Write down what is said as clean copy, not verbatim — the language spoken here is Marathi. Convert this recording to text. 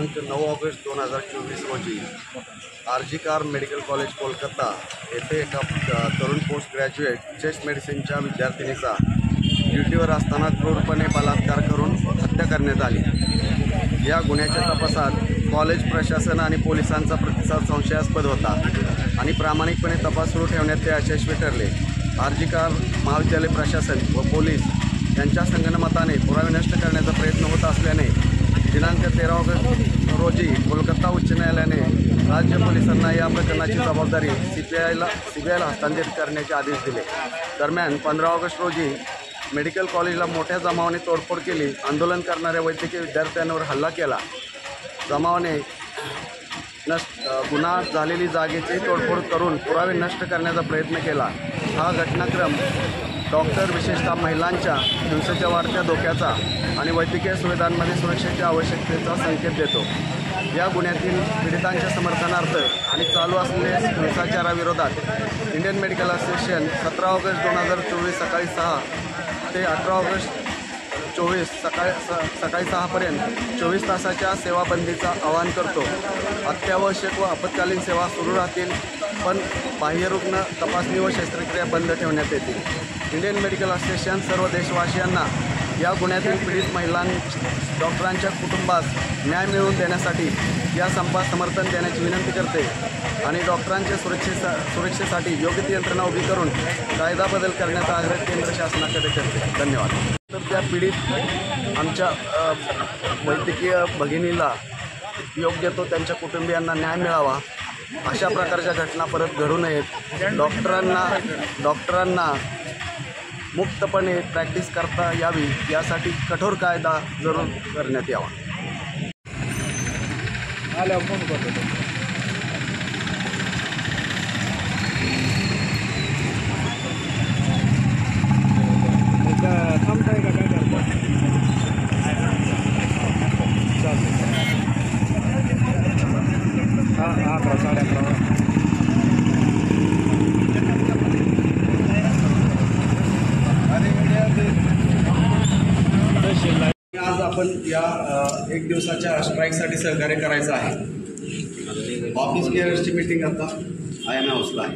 दिनांक 9 ऑगस्ट 2024 रोजी RG Kar medical college Kolkata येथे एका तरुण पोस्ट ग्रॅज्युएट चेस्ट मेडिसिनच्या विद्यार्थिनीचा ड्युटीवर असताना क्रूरपणे बलात्कार करून हत्या करण्यात आली। या गुन्ह्याच्या तपासात कॉलेज प्रशासन आणि पोलिसांचा प्रतिसाद संशयास्पद होता आणि प्रामाणिकपणे तपास सुरू ठेवण्यात ते यशस्वी ठरले। आरजी कार महाविद्यालय प्रशासन व पोलीस यांच्या संगनमताने पुरावे नष्ट करण्याचा प्रयत्न होत असल्याने दिनांक 13 ऑगस्ट रोजी कोलकाता उच्च न्यायालयाने राज्य पोलिसांना या प्रकरणाची जबाबदारी सीबीआयला हस्तांतरित करण्याचे आदेश दिले। दरम्यान 15 ऑगस्ट रोजी मेडिकल कॉलेजला मोठ्या जमावाने तोडफोड केली। आंदोलन करणाऱ्या वैद्यकीय विद्यार्थ्यांवर हल्ला केला। जमावाने गुन्हा झालेली जागेची तोडफोड करून पुरावे नष्ट करण्याचा प्रयत्न केला। हा घटनाक्रम डॉक्टर विशेषतः महिलांच्या हिंसेच्या वाढत्या धोक्याचा आणि वैद्यकीय सुविधांमध्ये सुरक्षेच्या आवश्यकतेचा संकेत देतो। या गुन्ह्यातील पीडितांच्या समर्थनार्थ आणि चालू असलेल्या हिंसाचाराविरोधात इंडियन मेडिकल असोसिएशन 17 ऑगस्ट 2024 सकाळी 6 ते 18 ऑगस्ट 24 सकाळी 6 पर्यंत 24 तासाच्या सेवाबंदीचा आवाहन करतो। अत्यावश्यक व आपत्कालीन सेवा सुरू राहतील, पण बाह्यरुग्ण तपासणी व शस्त्रक्रिया बंद ठेवण्यात येतील। इंडियन मेडिकल असोसिएशन सर्व देशवासियांना या गुन्ह्यातील पीडित महिलां डॉक्टरांच्या कुटुंबास न्याय मिळवून देण्यासाठी या संपास समर्थन देण्याची विनंती करते आणि डॉक्टरांच्या सुरक्षेसाठी योग्य ती यंत्रणा उभी करून कायदा बदल करण्याचा आग्रह केंद्र शासनाकडे करते। धन्यवाद। तर त्या पीडित आमच्या वैद्यकीय भगिनीला योग्य तो त्यांच्या कुटुंबियांना न्याय मिळावा, अशा प्रकारच्या घटना परत घडू नयेत। डॉक्टरांना मुक्तपणे प्रॅक्टिस करता यावी यासाठी कठोर कायदा जरूर करण्यात यावा। आज आपण या एक दिवसाच्या स्ट्राईकसाठी सहकार्य करायचं आहे। ऑफिस गिअर्सची मीटिंग आता IM हाऊसला आहे।